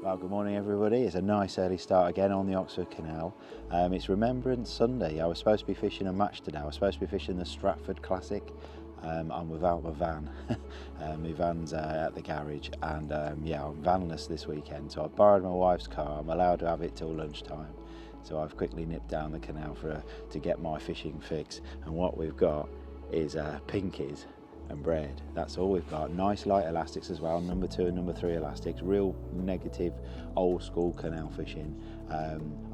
Well, good morning everybody. It's a nice early start again on the Oxford Canal. It's Remembrance Sunday. I was supposed to be fishing a match today. I was supposed to be fishing the Stratford Classic. I'm without my van. My van's at the garage, and yeah, I'm vanless this weekend. So I've borrowed my wife's car. I'm allowed to have it till lunchtime. So I've quickly nipped down the canal to get my fishing fix. And what we've got is pinkies and bread. That's all we've got. Nice light elastics as well, number 2 and number 3 elastics, real negative old school canal fishing.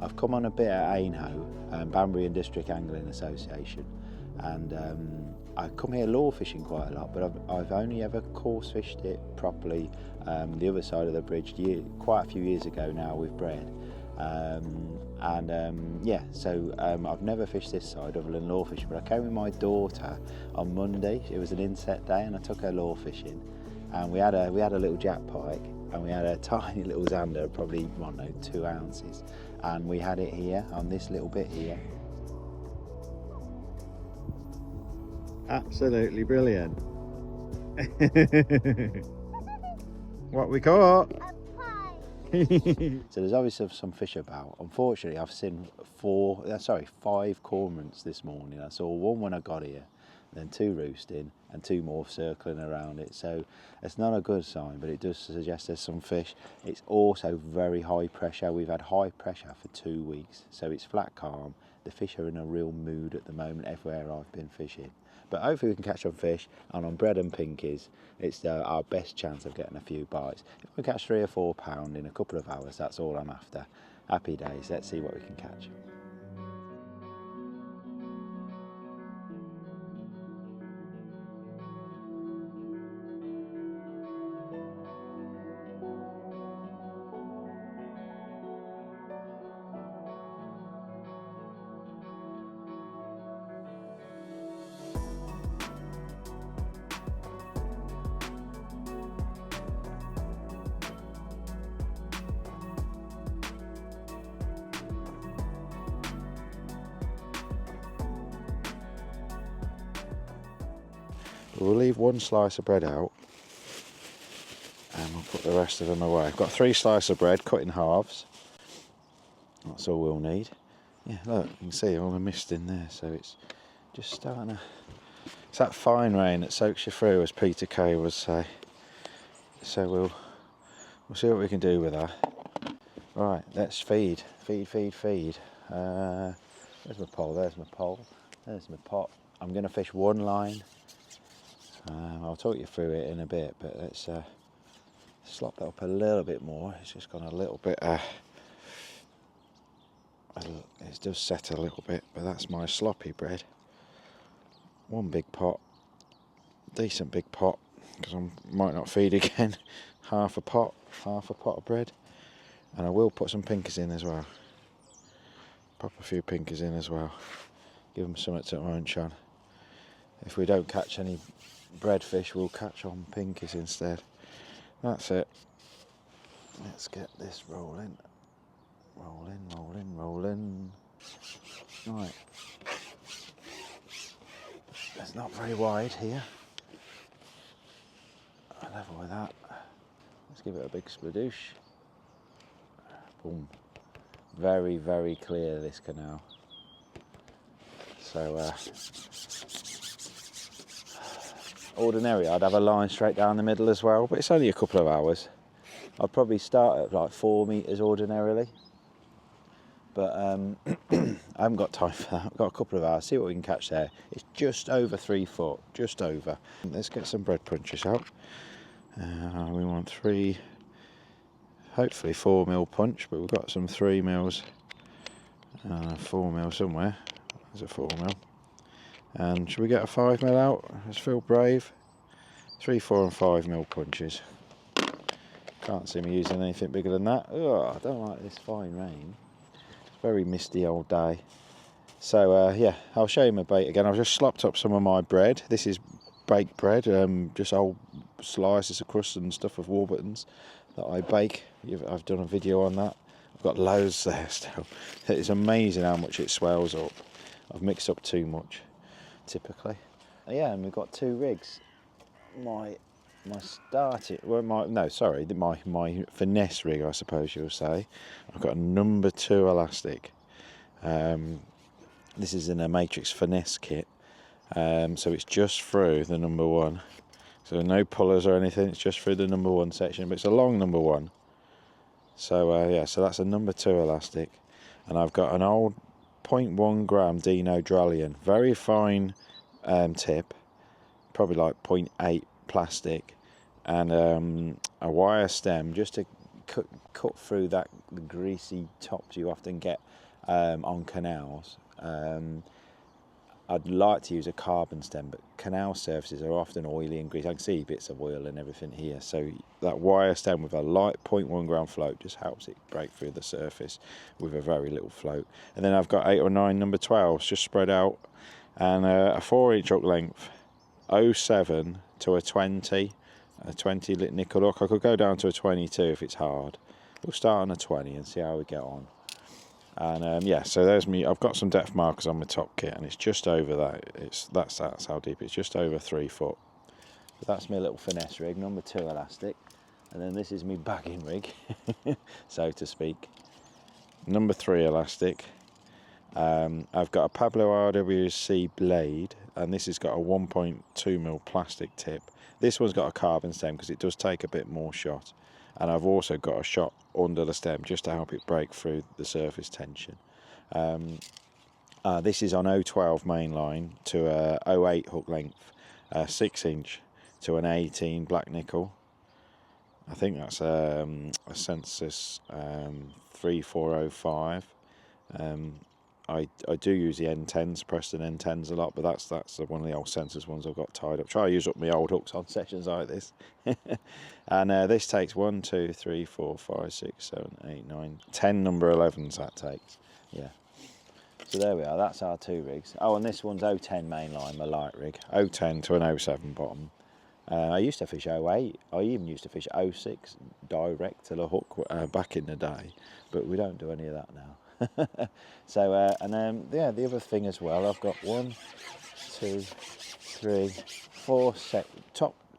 I've come on a bit at Aynho, Banbury and District Angling Association, and I come here lure fishing quite a lot, but I've only ever course fished it properly the other side of the bridge quite a few years ago now with bread. Yeah, so I've never fished this side other than lure fishing, but I came with my daughter on Monday. It was an inset day and I took her lure fishing, and we had a little jack pike and we had a tiny little zander, probably, I don't know, 2 ounces, and we had it here on this little bit here. Absolutely brilliant. What we caught? So there's obviously some fish about. Unfortunately, I've seen 5 cormorants this morning. I saw one when I got here, then 2 roosting and 2 more circling around it. So it's not a good sign, but it does suggest there's some fish. It's also very high pressure. We've had high pressure for 2 weeks, so it's flat calm. The fish are in a real mood at the moment everywhere I've been fishing. But hopefully we can catch some fish, and on bread and pinkies, it's our best chance of getting a few bites. If we catch 3 or 4 pound in a couple of hours, that's all I'm after. Happy days, let's see what we can catch. We'll leave 1 slice of bread out and we'll put the rest of them away. I've got 3 slices of bread cut in halves. That's all we'll need. Yeah, look, you can see all the mist in there, so it's just starting to... It's that fine rain that soaks you through, as Peter Kay would say. So we'll see what we can do with that. Right, let's feed. Where's my pole? There's my pole. There's my pot. I'm going to fish 1 line. I'll talk you through it in a bit, but let's slop that up a little bit more. It's just gone a little bit, it does set a little bit, but that's my sloppy bread. 1 big pot, decent big pot, because I might not feed again. half a pot of bread, and I will put some pinkies in as well. Pop a few pinkies in as well. Give them something to munch on. If we don't catch any bread fish, we'll catch on pinkies instead. That's it. Let's get this rolling. Rolling. Right. It's not very wide here. I'll level with that. Let's give it a big spladoosh. Boom. Very, very clear, this canal. So, ordinarily I'd have a line straight down the middle as well, but it's only a couple of hours. I'd probably start at like 4 metres ordinarily, but I haven't got time for that. I've got a couple of hours, see what we can catch there. It's just over 3 foot, just over. Let's get some bread punches out. We want 3, hopefully 4 mil punch, but we've got some 3 mils, 4 mil somewhere. There's a 4 mil. And should we get a 5 mil out? Let's feel brave. 3, 4 and 5 mil punches. Can't see me using anything bigger than that. Oh, I don't like this fine rain. It's a very misty old day. So yeah, I'll show you my bait again. I've just slopped up some of my bread. This is baked bread, just old slices of crust and stuff of Warburton's that I bake. I've done a video on that. I've got loads there still. It's amazing how much it swells up. I've mixed up too much, typically. Yeah, and we've got 2 rigs. My my starting, well, my finesse rig, I suppose you'll say. I've got a number 2 elastic. This is in a Matrix finesse kit, so it's just through the number 1. So no pullers or anything, it's just through the number 1 section, but it's a long number 1. So yeah, so that's a number 2 elastic, and I've got an old 0.1 gram Dino Dralion, very fine tip, probably like 0.8 plastic, and a wire stem just to cut through the greasy tops you often get on canals. I'd like to use a carbon stem, but canal surfaces are often oily and greasy. I can see bits of oil and everything here, so that wire stem with a light 0.1 gram float just helps it break through the surface with a very little float. And then I've got 8 or 9 number 12s just spread out, and a 4-inch hook length, 07 to a 20 lit nickel hook. I could go down to a 22 if it's hard. We'll start on a 20 and see how we get on. And yeah, so there's me. I've got some depth markers on my top kit, and it's just over that. That's how deep. It's just over 3 foot. So that's my little finesse rig, number 2 elastic, and then this is me bagging rig, so to speak. Number 3 elastic. I've got a Pablo RWC blade, and this has got a 1.2mm plastic tip. This one's got a carbon stem because it does take a bit more shot, and I've also got a shot under the stem just to help it break through the surface tension. This is on 012 mainline to a 08 hook length, 6-inch to an 18 black nickel. I think that's a Census 3405. I do use the N10s, Preston N10s a lot, but that's one of the old Census ones I've got tied up. Try to use up my old hooks on sections like this. And this takes 1, 2, 3, 4, 5, 6, 7, 8, 9, 10 number 11s that takes. Yeah. So there we are, that's our 2 rigs. Oh, and this one's 010 mainline, my light rig. 010 to an 07 bottom. I used to fish 08. I even used to fish 06 direct to the hook back in the day, but we don't do any of that now. So yeah, the other thing as well, I've got 1, 2, 3, 4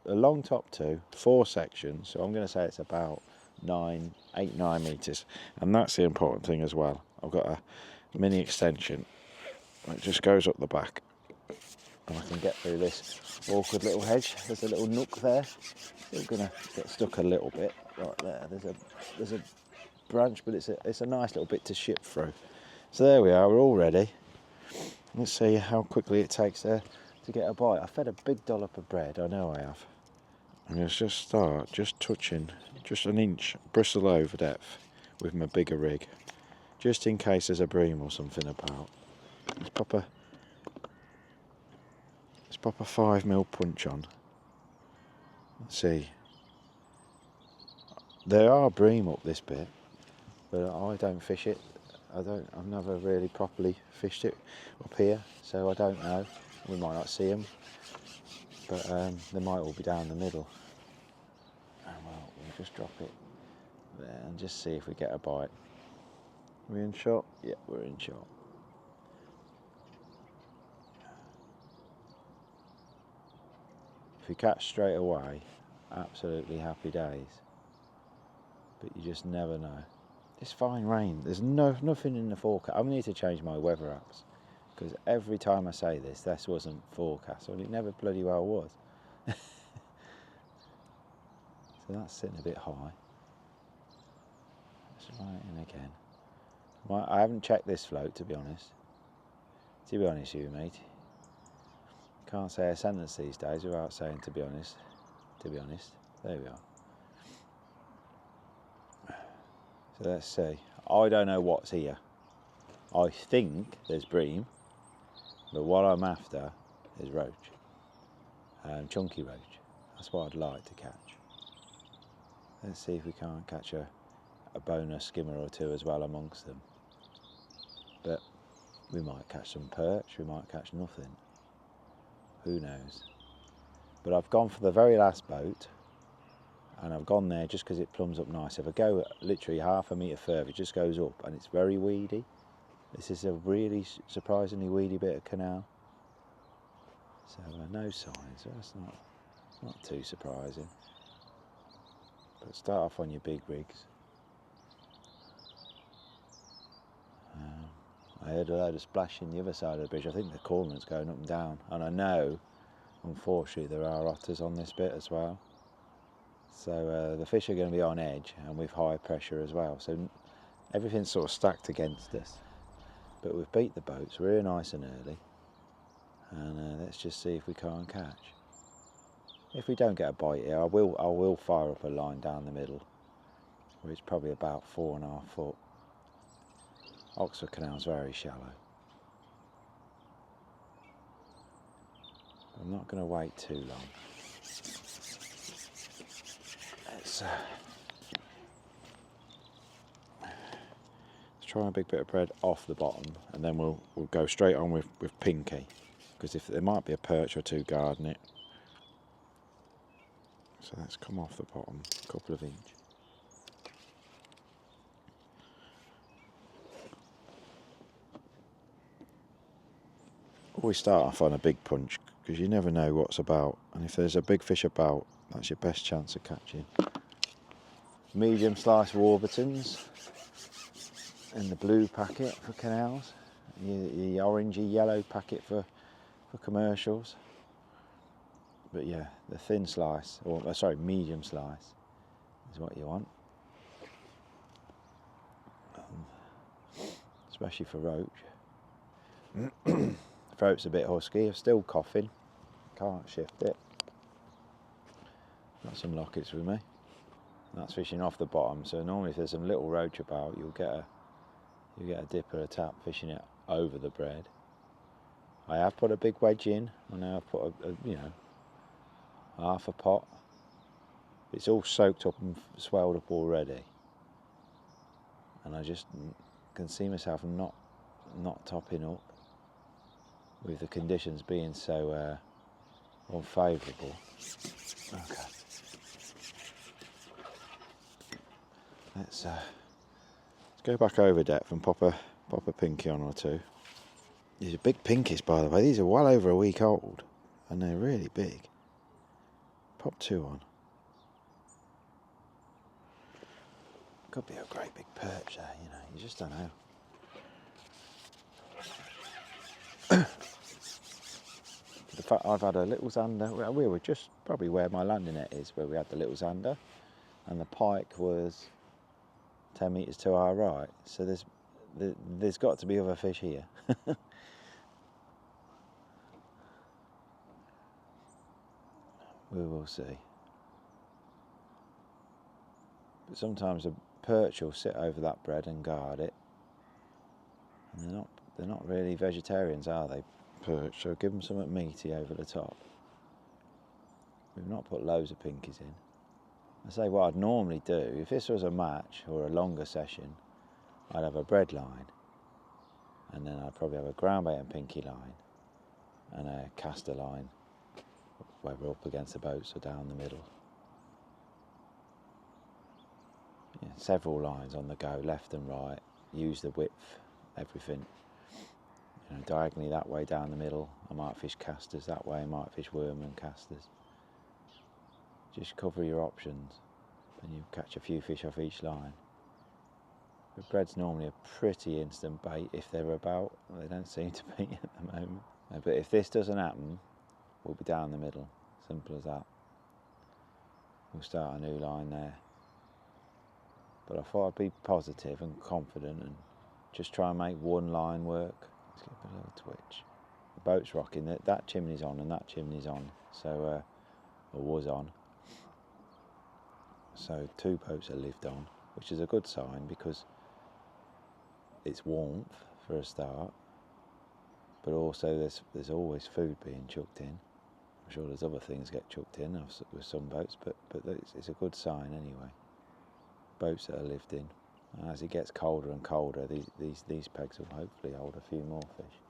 a long top 2, 4 sections. So I'm going to say it's about 9 meters, and that's the important thing as well. I've got a mini extension. It just goes up the back, and I can get through this awkward little hedge. There's a little nook there. Still going to get stuck a little bit right there. There's a branch, but it's a nice little bit to ship through. So there we are, we're all ready. Let's see how quickly it takes to get a bite. I fed a big dollop of bread, I know I have. I'm going to just start touching just an inch bristle over depth with my bigger rig, just in case there's a bream or something about. Let's pop a 5mm punch on. Let's see. There are bream up this bit, but I don't fish it. I've never really properly fished it up here, so I don't know. We might not see them, but they might all be down the middle. And well, we'll just drop it there and just see if we get a bite. Are we in shot? Yeah, we're in shot. If you catch straight away, absolutely happy days. But you just never know. It's fine rain. There's nothing in the forecast. I need to change my weather apps, because every time I say this wasn't forecast, and it never bloody well was. So that's sitting a bit high. Let's try it in again. I haven't checked this float, to be honest. To be honest with you, mate. Can't say a sentence these days without saying to be honest. To be honest. There we are. So let's see. I don't know what's here. I think there's bream, but what I'm after is roach. Chunky roach. That's what I'd like to catch. Let's see if we can't catch a bonus skimmer or 2 as well amongst them. But we might catch some perch, we might catch nothing. Who knows? But I've gone for the very last boat, and I've gone there just because it plumbs up nice. If I go literally half a metre further, it just goes up, and it's very weedy. This is a really surprisingly weedy bit of canal. So no signs, so that's not Not too surprising. But start off on your big rigs. I heard a load of splashing the other side of the bridge. I think the cormorant's going up and down. And I know, unfortunately, there are otters on this bit as well. So the fish are going to be on edge and with high pressure as well. So everything's sort of stacked against us. But we've beat the boats really nice and early. And let's just see if we can't catch. If we don't get a bite here, I will fire up a line down the middle, where it's probably about 4.5 foot. Oxford Canal's very shallow. I'm not going to wait too long. Let's try a big bit of bread off the bottom, and then we'll go straight on with pinky, because if there might be a perch or two guarding it. So let's come off the bottom, a couple of inch. Always start off on a big punch, because you never know what's about, and if there's a big fish about, that's your best chance of catching. Medium sliced Warburtons in the blue packet for canals, the orangey yellow packet for commercials. But yeah, the thin slice, or sorry, medium slice is what you want, especially for roach. Throat's a bit husky, I'm still coughing, can't shift it. Got some lockets with me. That's fishing off the bottom, so normally if there's some little roach about, you'll get a dip or a tap fishing it over the bread. I have put a big wedge in, and now I've put a half a pot. It's all soaked up and swelled up already, and I just can see myself not topping up with the conditions being so unfavourable. Okay. Let's go back over depth and pop a pinky on or two. These are big pinkies, by the way. These are well over a week old, and they're really big. Pop 2 on. Could be a great big perch there, you know. You just don't know. The fact I've had a little zander. We were just probably where my landing net is, where we had the little zander, and the pike was 10 metres to our right. So there's got to be other fish here. We will see. But sometimes a perch will sit over that bread and guard it. And they're not really vegetarians, are they, perch? So give them something meaty over the top. We've not put loads of pinkies in. I say what I'd normally do, if this was a match or a longer session, I'd have a bread line, and then I'd probably have a ground bait and pinky line, and a caster line, whether up against the boats or down the middle. Yeah, several lines on the go, left and right, use the width, everything. You know, diagonally that way down the middle, I might fish casters that way, I might fish worm and casters. Just cover your options, and you catch a few fish off each line. But bread's normally a pretty instant bait if they're about. They don't seem to be at the moment. But if this doesn't happen, we'll be down the middle. Simple as that. We'll start a new line there. But I thought I'd be positive and confident and just try and make one line work. Let's give it a little twitch. The boat's rocking. That chimney's on and that chimney's on. So, or was on. So 2 boats are lived on, which is a good sign because it's warmth for a start, but also there's always food being chucked in. I'm sure there's other things get chucked in with some boats, but it's a good sign anyway. Boats that are lived in. And as it gets colder and colder, these pegs will hopefully hold a few more fish.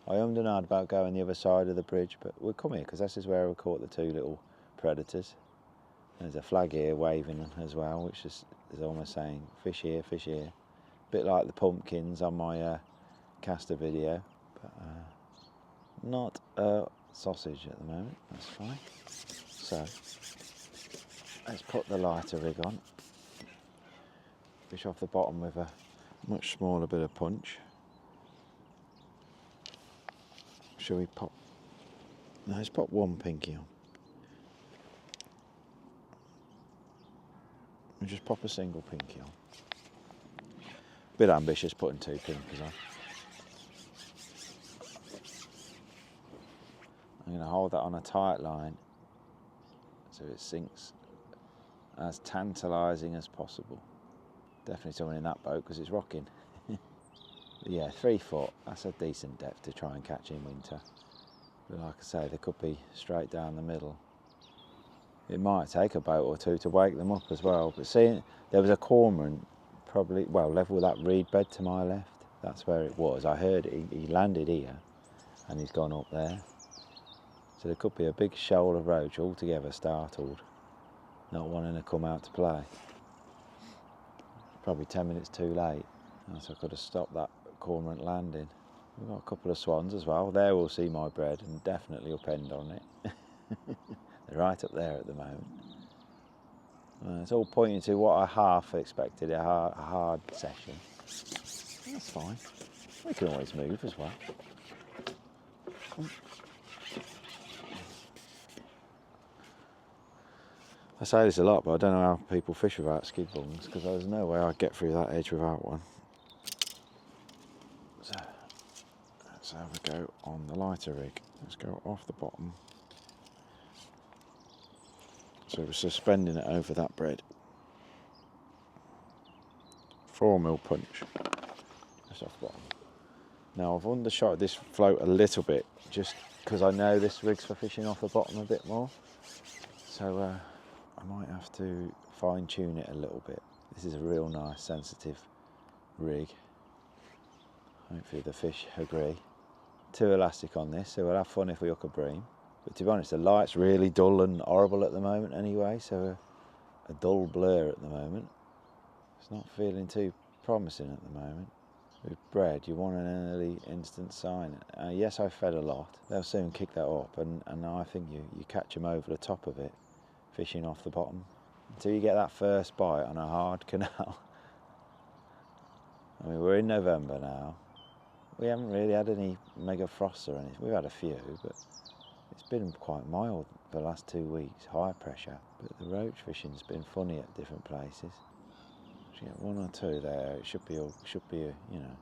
I ummed and ahed about going the other side of the bridge, but we'll come here because this is where we caught the 2 little predators. There's a flag here waving as well, which is almost saying fish here, fish here. A bit like the pumpkins on my caster video, but not a sausage at the moment, that's fine. So, let's put the lighter rig on. Fish off the bottom with a much smaller bit of punch. Shall we pop? No, let's pop one pinky on. And just pop a single pinky on. Bit ambitious putting two pinkies on. I'm going to hold that on a tight line so it sinks as tantalising as possible. Definitely someone in that boat because it's rocking. Yeah, 3 foot, that's a decent depth to try and catch in winter. But like I say, they could be straight down the middle. It might take a boat or two to wake them up as well. But seeing there was a cormorant, probably, well, level with that reed bed to my left. That's where it was. I heard it, he landed here and he's gone up there. So there could be a big shoal of roach altogether startled, not wanting to come out to play. Probably 10 minutes too late, so I could have stopped that cormorant landing. We've got a couple of swans as well. There we'll see my bread and definitely upend on it. They're right up there at the moment. It's all pointing to what I half expected, a hard session. That's fine. We can always move as well. I say this a lot, but I don't know how people fish without skid bungs because there's no way I'd get through that edge without one. So let's have a go on the lighter rig. Let's go off the bottom. So we're suspending it over that bread. 4mm punch, just off the bottom. Now I've undershot this float a little bit, just because I know this rig's for fishing off the bottom a bit more. So I might have to fine tune it a little bit. This is a real nice sensitive rig. Hopefully the fish agree. Too elastic on this, so we'll have fun if we hook a bream. But to be honest, the light's really dull and horrible at the moment anyway, so a dull blur at the moment. It's not feeling too promising at the moment. With bread, you want an early instant sign. Yes, I fed a lot. They'll soon kick that up, and I think you catch them over the top of it, fishing off the bottom. Until you get that first bite on a hard canal. I mean, we're in November now. We haven't really had any mega frosts or anything. We've had a few, but it's been quite mild for the last 2 weeks, high pressure. But the roach fishing's been funny at different places. You get 1 or 2 there, it should be, you know,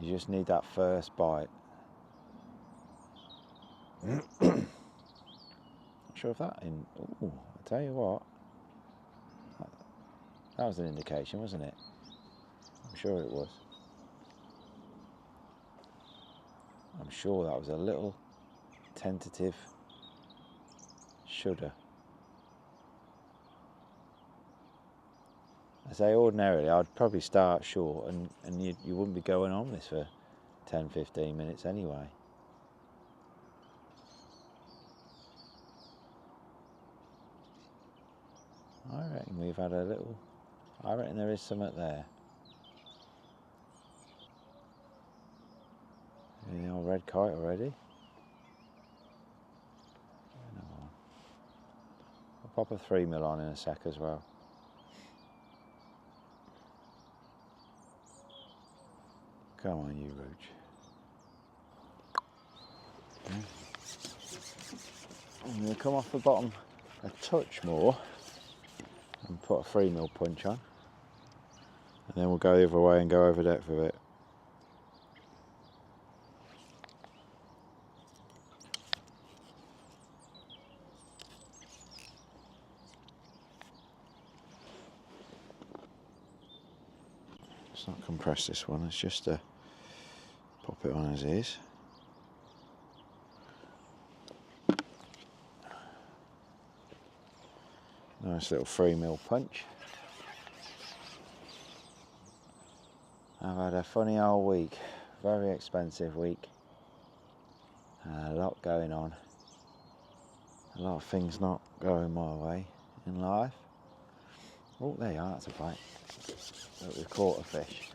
you just need that first bite. Not sure if that ooh, I tell you what, that was an indication, wasn't it? I'm sure it was. I'm sure that was a little tentative shudder. I say ordinarily I'd probably start short and you wouldn't be going on this for 10-15 minutes anyway. I reckon we've had a little, I reckon there is something there. The old red kite already. I'll pop a 3mm on in a sec as well. Come on, you roach. I'm going to come off the bottom a touch more and put a 3mm punch on. And then we'll go the other way and go over depth with it. Let's not compress this one, it's just a pop it on as is. Nice little 3mm punch. I've had a funny old week, very expensive week. A lot going on. A lot of things not going my way in life. Oh, there you are, that's a bite. Look, we've caught a fish.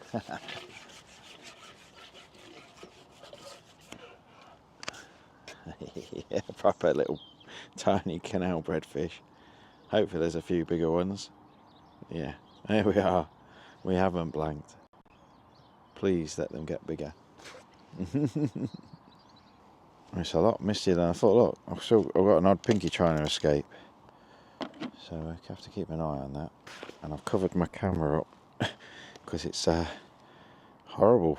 Yeah, proper little tiny canal breadfish. Hopefully there's a few bigger ones. Yeah, there we are. We haven't blanked. Please let them get bigger. It's a lot mistier than I thought. Look, I've got an odd pinky trying to escape. So I have to keep an eye on that. And I've covered my camera up because it's horrible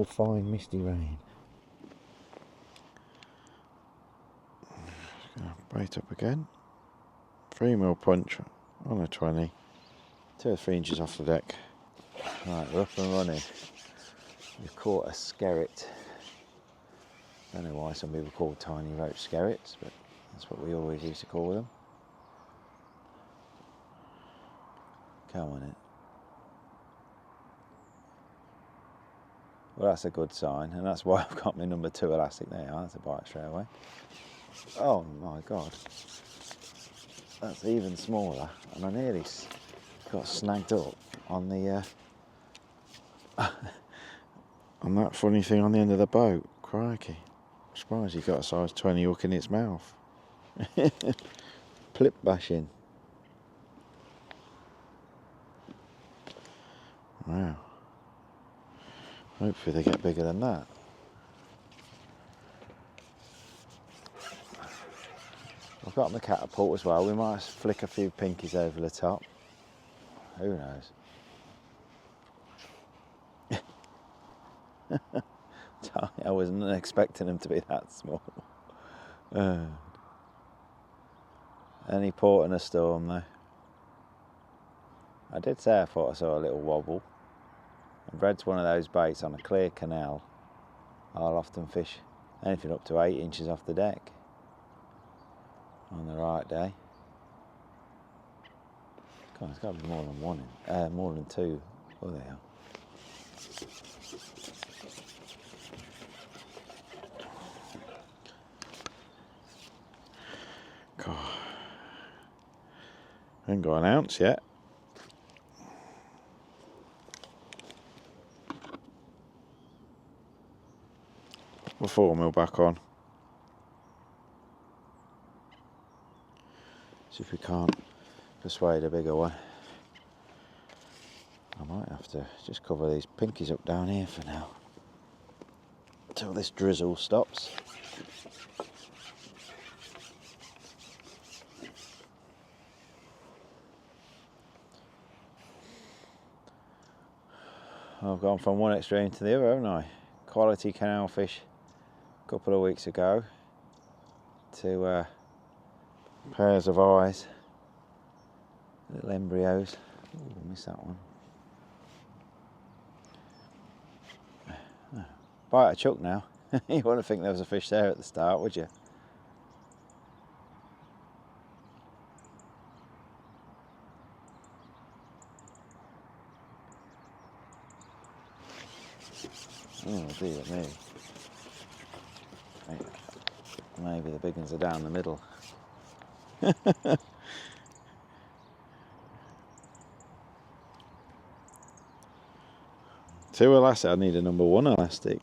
fine misty rain. Just going to bait up again. 3mm punch on a 20. 2 or 3 inches off the deck. Right, we're up and running. We've caught a skerrit. Don't know why some people call tiny roach skerrits, but that's what we always used to call them. Come on it. Well, that's a good sign, and that's why I've got my number 2 elastic. There you are, that's a bite straight away. Oh my God. That's even smaller, and I nearly got snagged up on the on that funny thing on the end of the boat. Crikey. I'm surprised he got a size 20 hook in its mouth. Plip bashing. Wow. Hopefully they get bigger than that. I've got my catapult as well. We might flick a few pinkies over the top. Who knows? I wasn't expecting them to be that small. Any port in a storm though. I did say I thought I saw a little wobble. And bread's one of those baits on a clear canal. I'll often fish anything up to 8 inches off the deck on the right day. God, it's got to be more than one, more than 2. Oh, they are. God, I ain't got an ounce yet. We're 4mm back on. See if we can't persuade a bigger one. I might have to just cover these pinkies up down here for now, until this drizzle stops. I've gone from one extreme to the other, haven't I? Quality canal fish a couple of weeks ago to pairs of eyes, little embryos. Ooh, missed that one. Bite a chuck now. You wouldn't think there was a fish there at the start, would you? Oh dear me. Maybe the big ones are down the middle. 2 elastic, I need a number 1 elastic.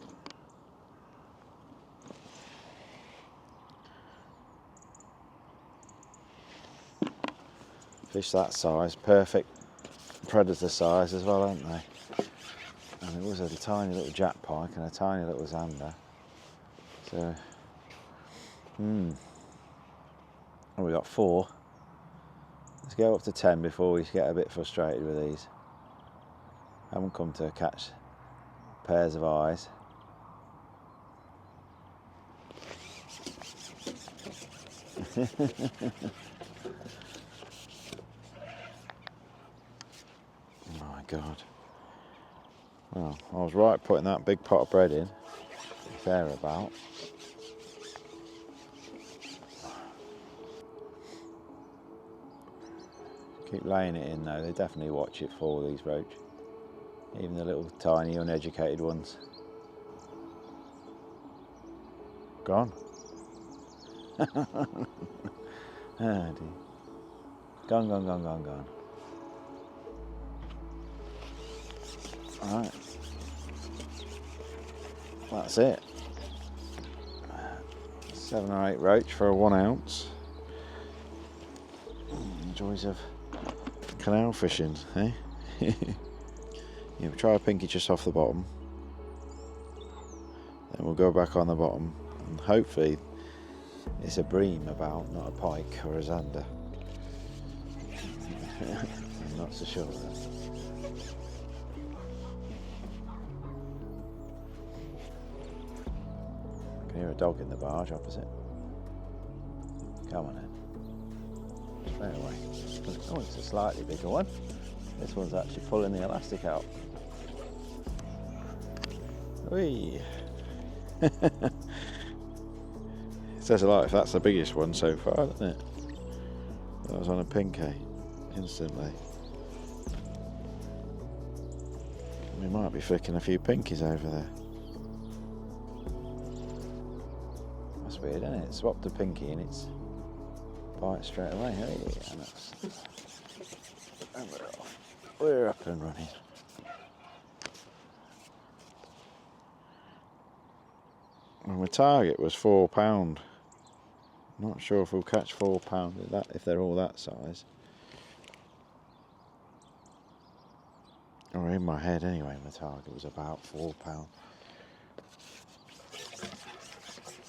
Fish that size, perfect predator size as well, aren't they? And it was a tiny little jack pike and a tiny little zander. So, well, we got 4. Let's go up to 10 before we get a bit frustrated with these. Haven't come to catch pairs of eyes. My God. Well, I was right putting that big pot of bread in. Fair about. Keep laying it in though, they definitely watch it for these roach. Even the little tiny uneducated ones. Gone. Oh dear. Gone, gone, gone, gone, gone. Alright. That's it. 7 or 8 roach for a 1 ounce. Joys of canal fishing, eh? Yeah, we'll try a pinky just off the bottom. Then we'll go back on the bottom, and hopefully it's a bream about, not a pike or a zander. I'm not so sure of that. I can hear a dog in the barge opposite. Come on in. Straight away. Oh, it's a slightly bigger one. This one's actually pulling the elastic out. Whee! It says a lot if that's the biggest one so far, doesn't it? That was on a pinky instantly. We might be flicking a few pinkies over there. That's weird, isn't it? Swapped a pinky and it's bite straight away. Hey, and that's, and we're off. We're up and running. Well, my target was £4. Not sure if we'll catch £4 if they're all that size. Or in my head anyway, my target was about £4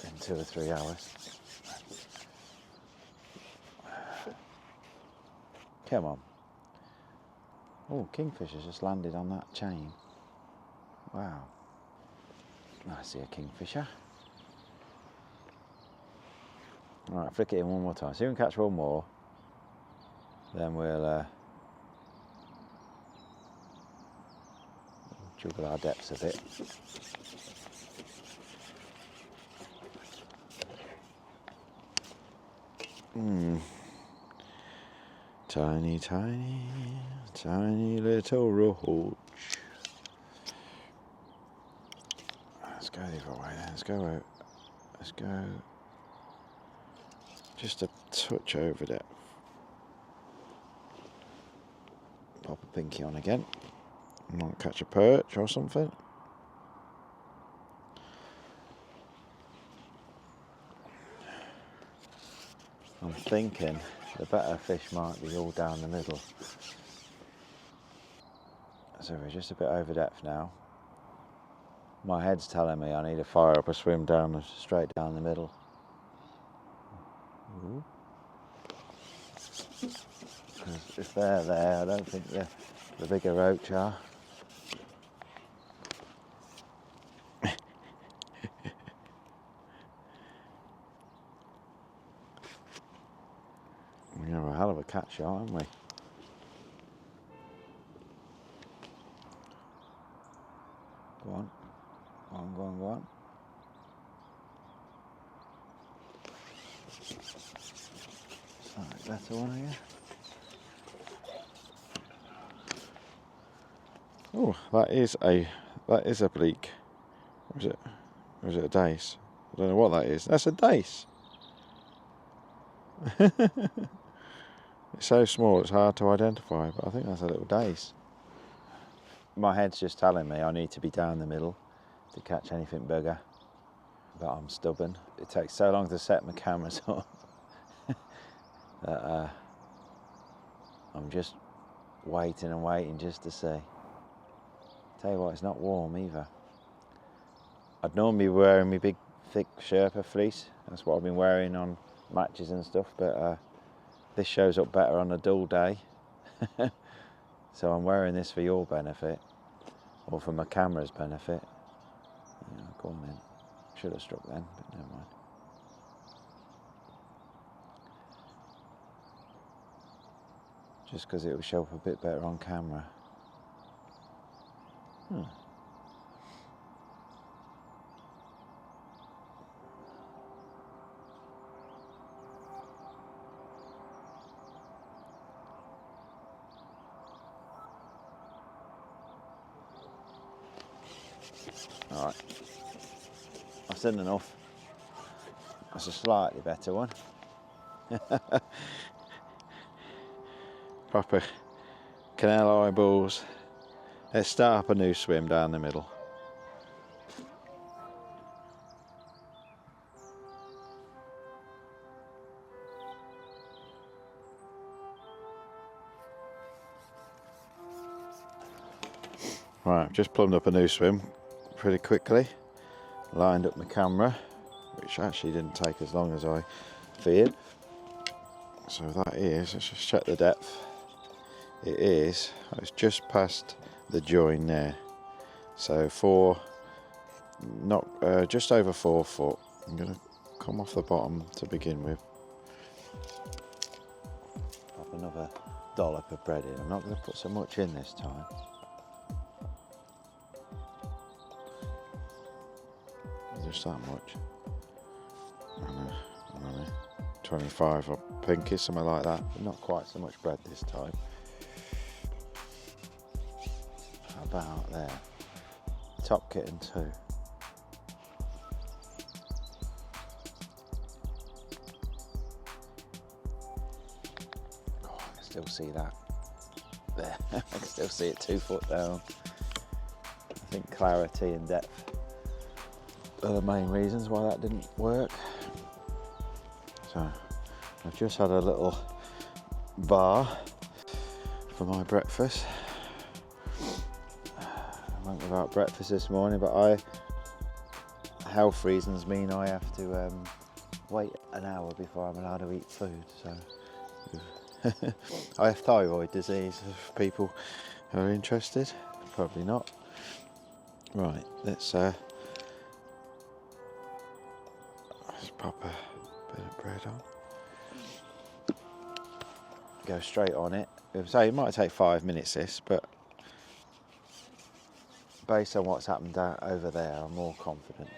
in 2 or 3 hours. Come on. Oh, kingfisher's just landed on that chain. Wow. I see a kingfisher. Alright, flick it in one more time. See if we can catch one more. Then we'll juggle our depths a bit. Tiny, tiny, tiny little roach. Let's go the other way then. Let's go just a touch over depth. Pop a pinky on again. Might catch a perch or something. I'm thinking the better fish might be all down the middle. So we're just a bit over depth now. My head's telling me I need to fire up a swim down, straight down the middle. Because if they're there, I don't think the bigger roach are. We have a hell of a catch, aren't we? Go on. Go on, go on, go on. Slightly better one again. Oh, that is a bleak. Or is it a dace? I don't know what that is. That's a dace. It's so small it's hard to identify, but I think that's a little dace. My head's just telling me I need to be down the middle to catch anything bigger, but I'm stubborn. It takes so long to set my cameras up that I'm just waiting and waiting just to see. Tell you what, it's not warm either. I'd normally be wearing my big thick Sherpa fleece. That's what I've been wearing on matches and stuff, but this shows up better on a dull day. So I'm wearing this for your benefit, or for my camera's benefit. Yeah, go on then. Should have struck then, but never mind. Just because it will show up a bit better on camera. Alright, I've seen enough. That's a slightly better one. Proper canal eyeballs. Let's start up a new swim down the middle. Right, I've just plumbed up a new swim pretty quickly. Lined up my camera, which actually didn't take as long as I feared. So that is, let's just check the depth. It's just past the join there. So just over 4 foot. I'm going to come off the bottom to begin with. Pop another dollop of bread in. I'm not going to put so much in this time. Just that much. I don't know, 25 or pinkies, something like that. But not quite so much bread this time. About there. Top kitten too. Oh, I can still see that. There, I can still see it 2 foot down. I think clarity and depth are the main reasons why that didn't work. So I've just had a little bar for my breakfast. I went without breakfast this morning, but health reasons mean I have to wait an hour before I'm allowed to eat food. So I have thyroid disease, if people are interested. Probably not. Right, let's pop a bit of bread on. Go straight on it. So it might take 5 minutes this, but based on what's happened over there, I'm more confident.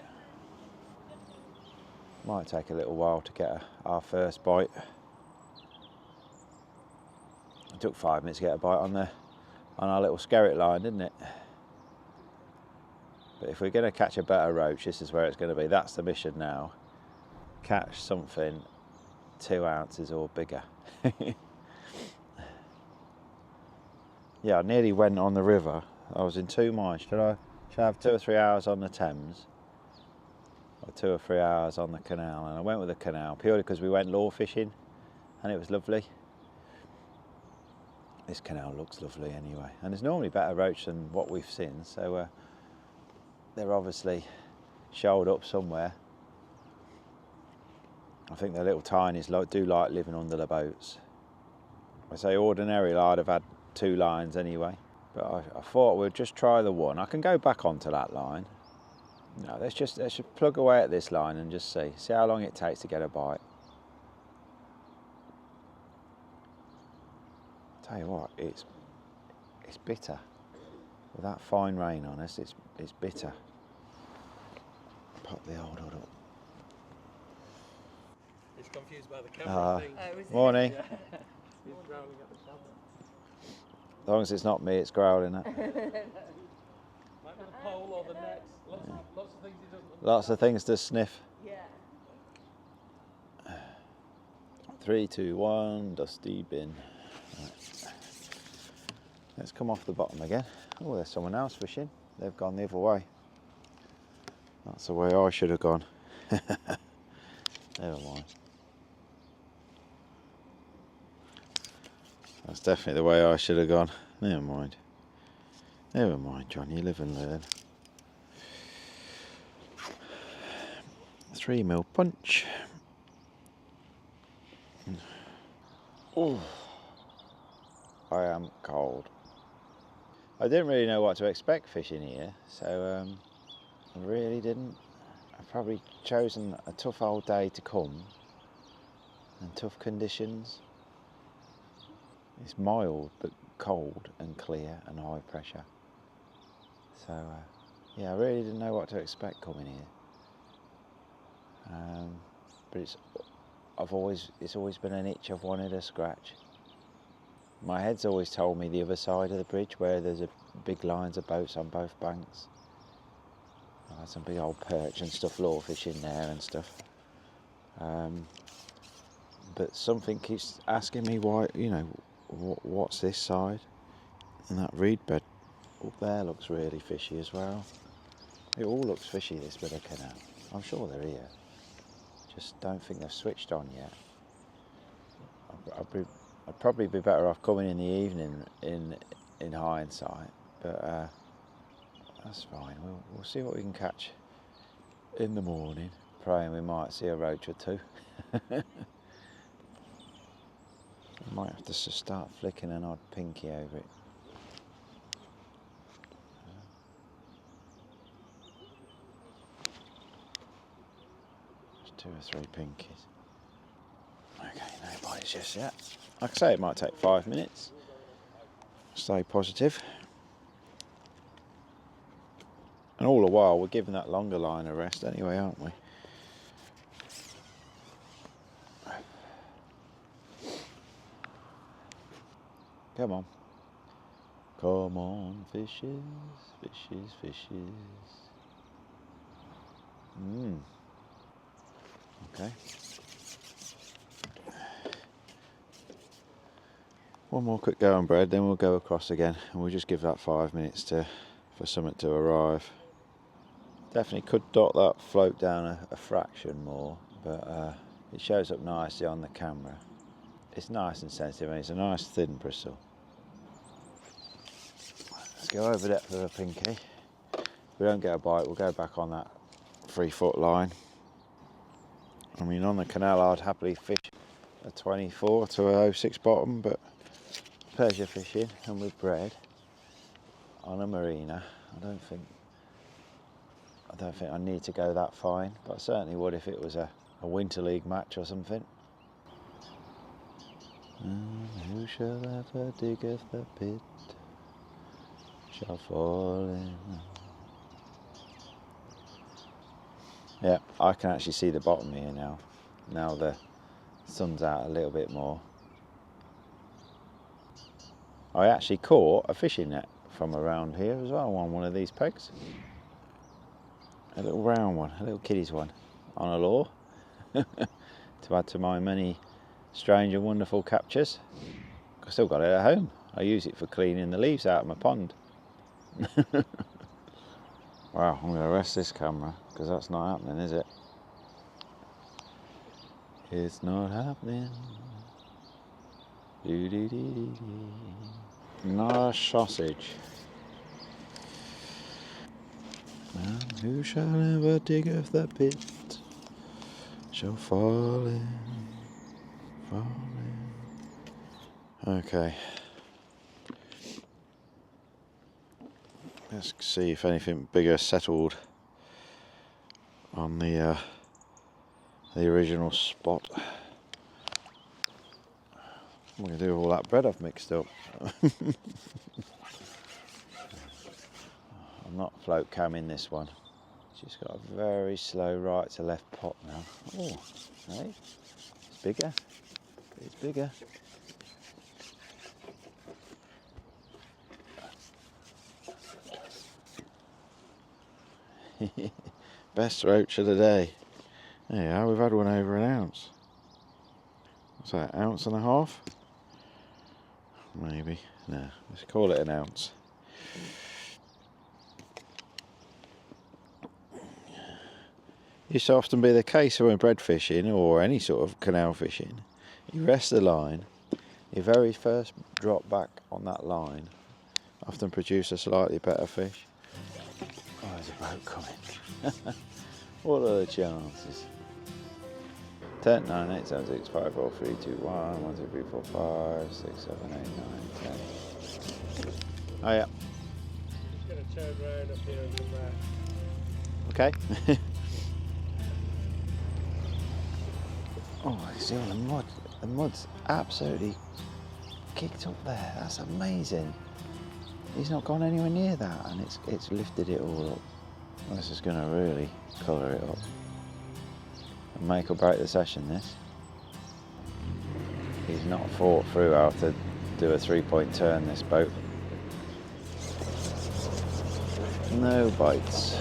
Might take a little while to get our first bite. It took 5 minutes to get a bite on our little skerritt line, didn't it? But if we're going to catch a better roach, this is where it's going to be. That's the mission now. Catch something 2 ounces or bigger. Yeah, I nearly went on the river. I was in 2 minds. Should I have 2 or 3 hours on the Thames, or 2 or 3 hours on the Canal? And I went with the Canal purely because we went lure fishing, and it was lovely. This canal looks lovely anyway, and there's normally better roach than what we've seen. So they're obviously shoaled up somewhere. I think the little tinies do like living under the boats. I say ordinarily I'd have had 2 lines anyway, but I thought we'd just try the one. I can go back onto that line. No, let's just plug away at this line and just see how long it takes to get a bite. Tell you what, it's bitter. With that fine rain on us, it's bitter. Pop the old hood up. He's confused by the camera thing. Morning. Yeah. He's growling at the camera. As long as it's not me, it's growling at. Might be the pole or the net. Lots of things he doesn't understand. Lots of things to sniff. Yeah. 3, 2, 1, dusty bin. Right. Let's come off the bottom again. Oh, there's someone else fishing. They've gone the other way. That's the way I should have gone. Never mind. That's definitely the way I should have gone. Never mind. Never mind, John. You live and learn. 3 mil punch. Oh, I am cold. I didn't really know what to expect fishing here, so I really didn't. I've probably chosen a tough old day to come and tough conditions. It's mild but cold and clear and high pressure. So yeah, I really didn't know what to expect coming here. But it's always been an itch I've wanted to scratch. My head's always told me the other side of the bridge where there's a big lines of boats on both banks. I had some big old perch and stuff, lure fishing there and stuff. But something keeps asking me why, what's this side? And that reed bed up there looks really fishy as well. It all looks fishy, this bit of canal. I'm sure they're here. Just don't think they've switched on yet. I'd probably be better off coming in the evening in hindsight, but That's fine. We'll see what we can catch in the morning. Praying we might see a roach or two. I might have to start flicking an odd pinky over it. There's 2 or 3 pinkies. Okay, no bites just yet. Like I say, it might take 5 minutes. Stay positive. And all the while, we're giving that longer line a rest anyway, aren't we? Come on. Come on, fishes, fishes, fishes. Okay. One more quick go on bread, then we'll go across again, and we'll just give that 5 minutes for something to arrive. Definitely could dot that float down a fraction more, but it shows up nicely on the camera. It's nice and sensitive, and it's a nice thin bristle. Let's go over depth of a pinky. If we don't get a bite, we'll go back on that 3-foot line. I mean, on the canal, I'd happily fish a 24 to a 06 bottom, but pleasure fishing and with bread on a marina, I don't think I need to go that fine, but I certainly would if it was a winter league match or something. And who shall ever diggeth the pit shall fall in. Yeah, I can actually see the bottom here now. Now the sun's out a little bit more. I actually caught a fishing net from around here as well on one of these pegs. A little round one, a little kiddies one, on a lure. To add to my many strange and wonderful captures. I still got it at home. I use it for cleaning the leaves out of my pond. Wow, I'm going to rest this camera because that's not happening, is it? It's not happening. Nice sausage. And who shall ever diggeth the pit shall fall in, fall in. Okay. Let's see if anything bigger settled on the original spot. What am I going to do with all that bread I've mixed up? I'm not float camming this one. She's got a very slow right to left pop now. Oh, hey, it's bigger. It's bigger. Best roach of the day. There you are, we've had one over an ounce. What's that, ounce and a half? Maybe. No, let's call it an ounce. Used to often be the case when bread fishing or any sort of canal fishing. You rest the line, your very first drop back on that line often produce a slightly better fish. Oh, there's a boat coming. What are the chances? 10, 9, 8, 7, 6, 5, 4, 3, 2, 1, 1, 2, 3, 4, 5, 6, 7, 8, 9, 10. Oh yeah. Just going to turn around up here and come back. Okay. Oh, you see all the mud. The mud's absolutely kicked up there. That's amazing. He's not gone anywhere near that, and it's lifted it all up. This is going to really colour it up. And make or break the session, this. He's not thought through how to do a 3-point turn, this boat. No bites.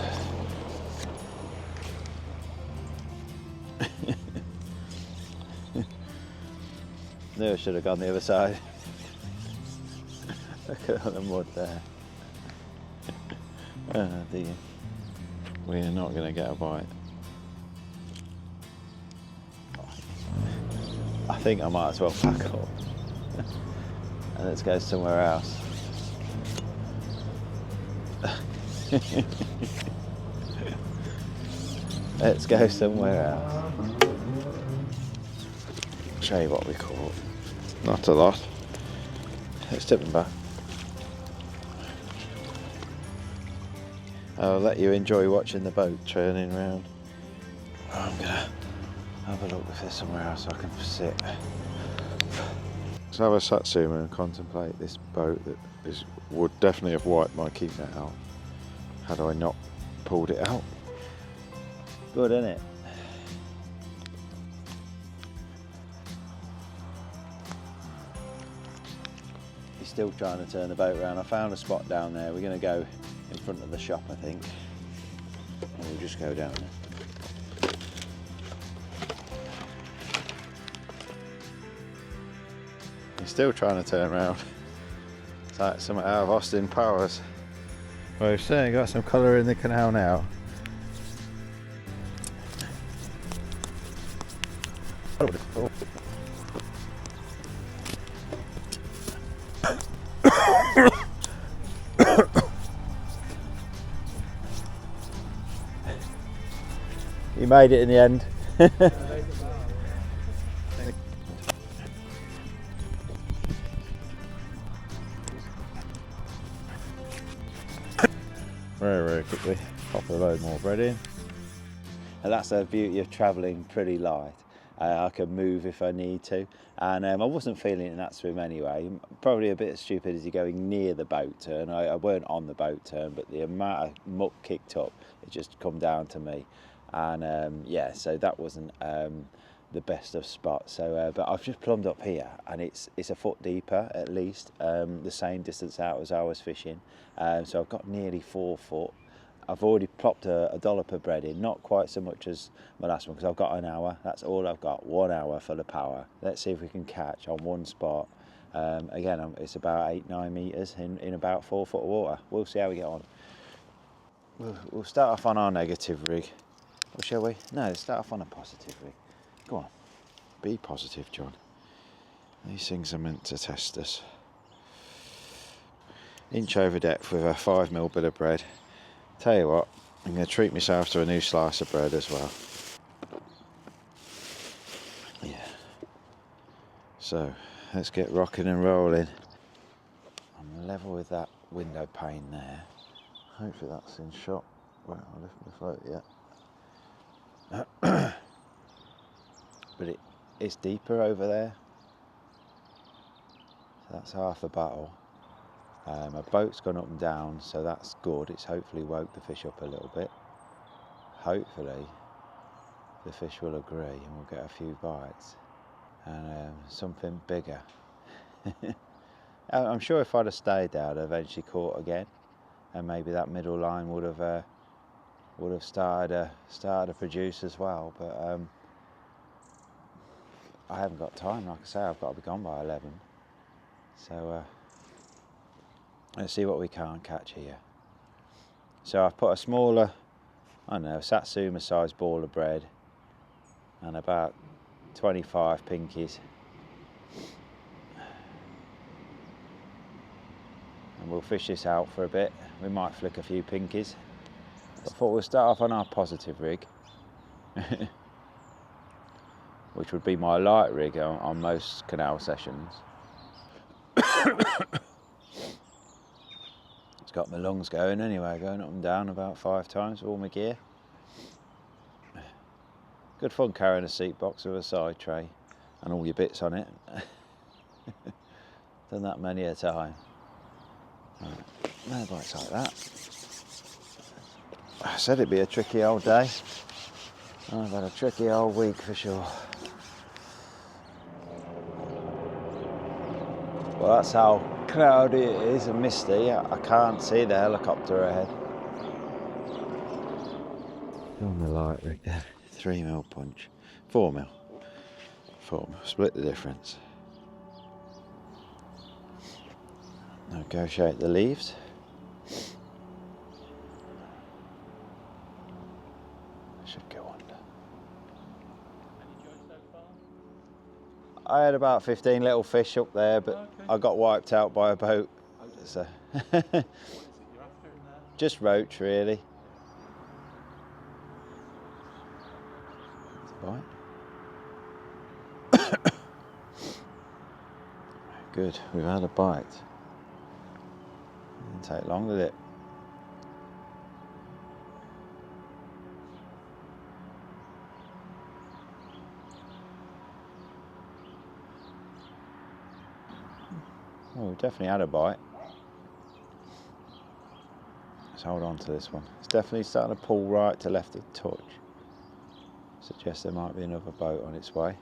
Knew I should have gone the other side. Look at all the mud there. Oh dear. We are not going to get a bite. I think I might as well pack up. And let's go somewhere else. Let's go somewhere else. Show you what we caught. Not a lot. Let's tip them back. I'll let you enjoy watching the boat turning round. I'm gonna have a look if there's somewhere else I can sit. Let's have a satsuma and contemplate this boat that would definitely have wiped my keep net out had I not pulled it out. Good, isn't it? He's still trying to turn the boat around. I found a spot down there. We're going to go in front of the shop, I think. And we'll just go down there. He's still trying to turn around. It's like something out of Austin Powers. Well, we've certainly got some colour in the canal now. You made it in the end. Very quickly pop a load more bread in. And that's the beauty of travelling pretty light. I can move if I need to, and I wasn't feeling it in that swim anyway. Probably a bit of stupidity going near the boat turn. I weren't on the boat turn, but the amount of muck kicked up, it just come down to me. And yeah, so that wasn't the best of spots. So, but I've just plumbed up here, and it's a foot deeper at least, the same distance out as I was fishing. So I've got nearly 4 foot. I've already plopped a dollop of bread in, not quite so much as my last one because I've got an hour. That's all I've got, 1 hour full of power. Let's see if we can catch on one spot. Again, it's about 8-9 metres in about 4 foot of water. We'll see how we get on. We'll start off on our negative rig. Or shall we? No, let's start off on a positive rig. Go on, be positive, John. These things are meant to test us. Inch over depth with a 5mm bit of bread. Tell you what, I'm going to treat myself to a new slice of bread as well. Yeah. So, let's get rocking and rolling. I'm level with that window pane there. Hopefully that's in shot. Well, I'll lift my float yet. But it's deeper over there. So that's half the battle. My boat's gone up and down, so that's good. It's hopefully woke the fish up a little bit. Hopefully the fish will agree and we'll get a few bites and something bigger. I'm sure if I'd have stayed there, I'd have eventually caught again, and maybe that middle line would have started to produce as well. But I haven't got time. Like I say, I've got to be gone by 11. So. Let's see what we can't catch here. So I've put a smaller, I don't know, satsuma sized ball of bread and about 25 pinkies. And we'll fish this out for a bit. We might flick a few pinkies. I thought we'll start off on our positive rig, which would be my light rig on most canal sessions. Got my lungs going anyway, going up and down about 5 times with all my gear. Good fun carrying a seat box with a side tray and all your bits on it. Done that many a time. Right. No bites like that. I said it'd be a tricky old day. I've had a tricky old week for sure. Well, that's how cloudy it is and misty. I can't see the helicopter ahead. On the light rig there. 3mm punch. 4mm. 4mm. Split the difference. Negotiate the leaves. Should go under. Any joy so far? I had about 15 little fish up there, but Okay. I got wiped out by a boat. So What is it you're after in there? just roach really. Bite. Good, we've had a bite. Didn't take long, did it? Oh, we've definitely had a bite. Let's hold on to this one. It's definitely starting to pull right to left a touch. Suggests there might be another boat on its way.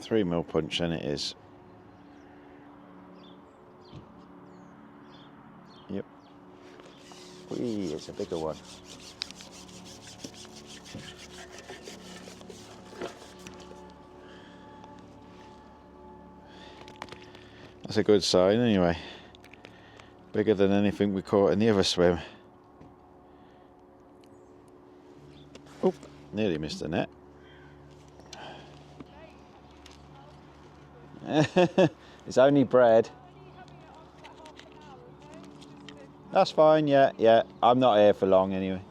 3mm punch then it is. Yep. Whee, it's a bigger one. That's a good sign anyway. Bigger than anything we caught in the other swim. Oh, nearly missed the net. It's only bread. That's fine, yeah. I'm not here for long anyway.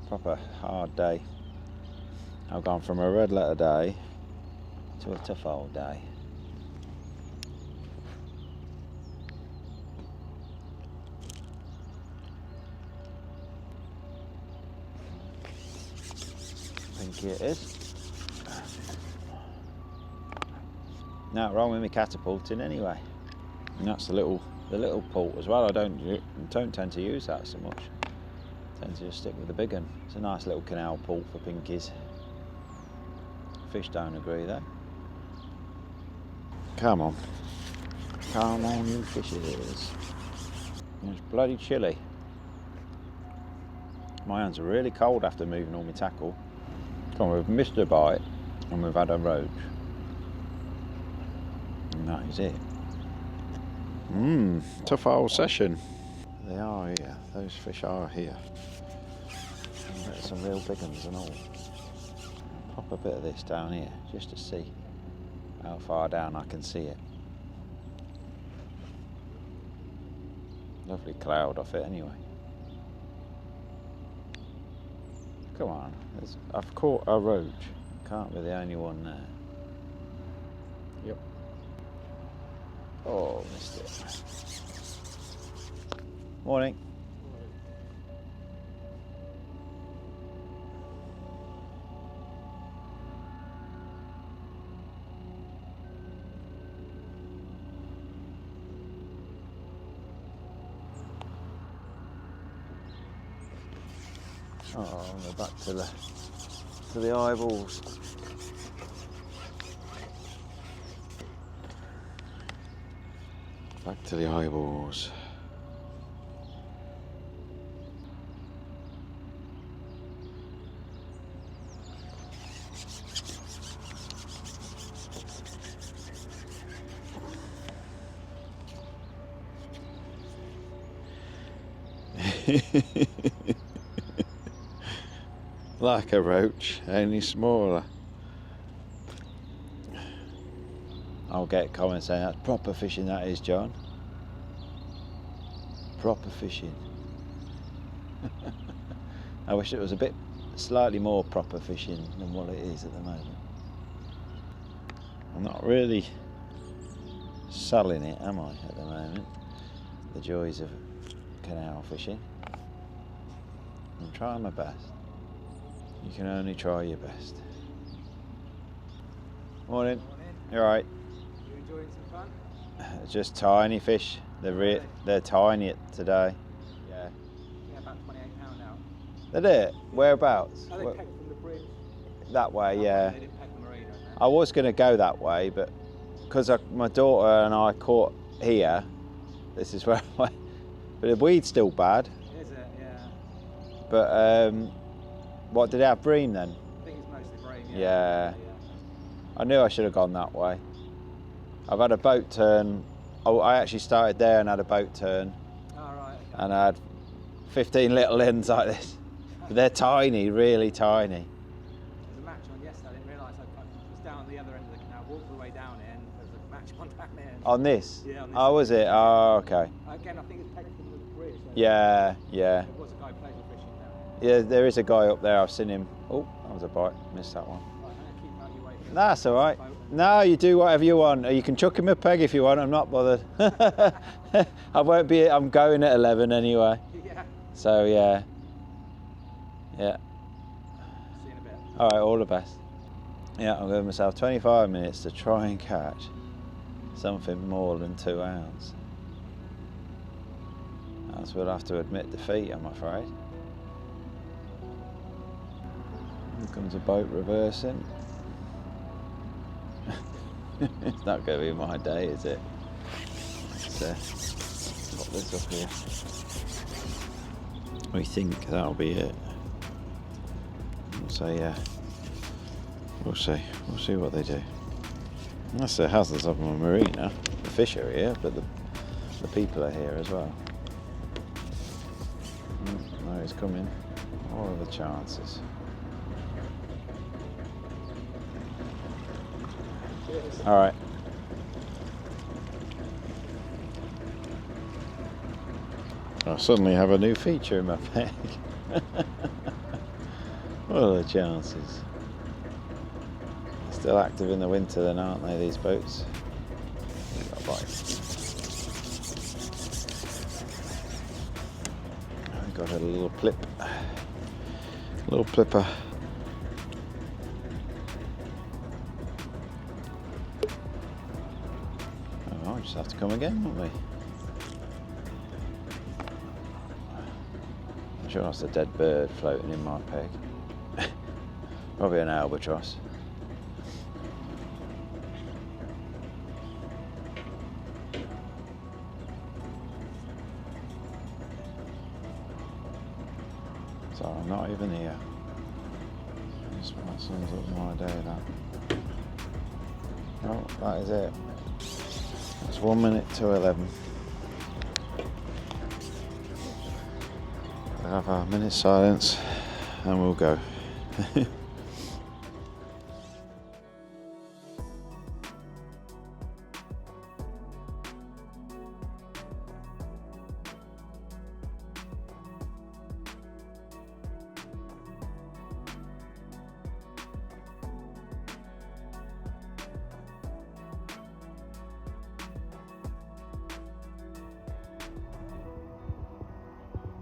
Proper hard day. I've gone from a red letter day to a tough old day. Pinky it is. Now wrong with me catapulting anyway. And that's the little pult as well. I don't tend to use that so much. I tend to just stick with the big one. It's a nice little canal pult for pinkies. Fish don't agree though. Come on. Come on, you fishes. It's bloody chilly. My hands are really cold after moving all my tackle. Come on, we've missed a bite and we've had a roach. And that is it. Tough old session. They are here. Those fish are here. And there's some real big ones and all. Pop a bit of this down here just to see how far down I can see it. Lovely cloud off it anyway. Come on, I've caught a roach. Can't be the only one there. Yep. Oh, missed it. Morning. Oh, we're back to the eyeballs. Back to the eyeballs. Like a roach, only smaller. I'll get comments saying that's proper fishing, that is, John. Proper fishing. I wish it was a bit slightly more proper fishing than what it is at the moment. I'm not really selling it, am I, at the moment? The joys of canal fishing. I'm trying my best. You can only try your best. Morning. You alright? You enjoying some fun? Just tiny fish. They're tiny today. Yeah. Yeah, about £28 now. They did? Whereabouts? Oh, they pecked from the bridge. That way, yeah. They didn't peck the marina. I was going to go that way, but because my daughter and I caught here, this is where I went. But the weed's still bad. Is it? Yeah. But what did it have? Bream then? I think it's mostly brain. Yeah. I knew I should have gone that way. I've had a boat turn. Oh, I actually started there and had a boat turn. All right. Okay. And I had 15 little ends like this. But they're tiny, really tiny. catch one down there. On this? Yeah, on this. Oh, was it? Oh, okay. Again, I think it's pegged from the bridge. So Yeah. there was a guy pleasure fishing there. Yeah, there is a guy up there. I've seen him. Oh, that was a bite. Missed that one. Right, I'm going to keep out of your way. That's all right. No, you do whatever you want. You can chuck him a peg if you want. I'm not bothered. I won't be. I'm going at 11 anyway. Yeah. So yeah. Yeah. See you in a bit. All right. All the best. Yeah, I'm giving myself 25 minutes to try and catch something more than 2 ounce. As we'll have to admit defeat, I'm afraid. Here comes a boat reversing. It's not going to be my day, is it? Let's pop this up here. We think that'll be it. So yeah, we'll see. We'll see what they do. That's the hazards of a marina. The fish are here, but the people are here as well. No, he's coming. What are the chances? All right. I suddenly have a new feature in my bag. What are the chances? Still active in the winter then, aren't they, these boats? Got a bite. I got a little plip. Little plipper. Oh, I just have to come again, won't we? I'm sure that's a dead bird floating in my peg. Probably an albatross. So I'm not even here. Just that sums up my day, that. Oh, that is it. It's 1 minute to 11. We'll have a minute's silence and we'll go.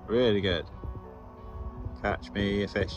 Really good. Catch me a fish.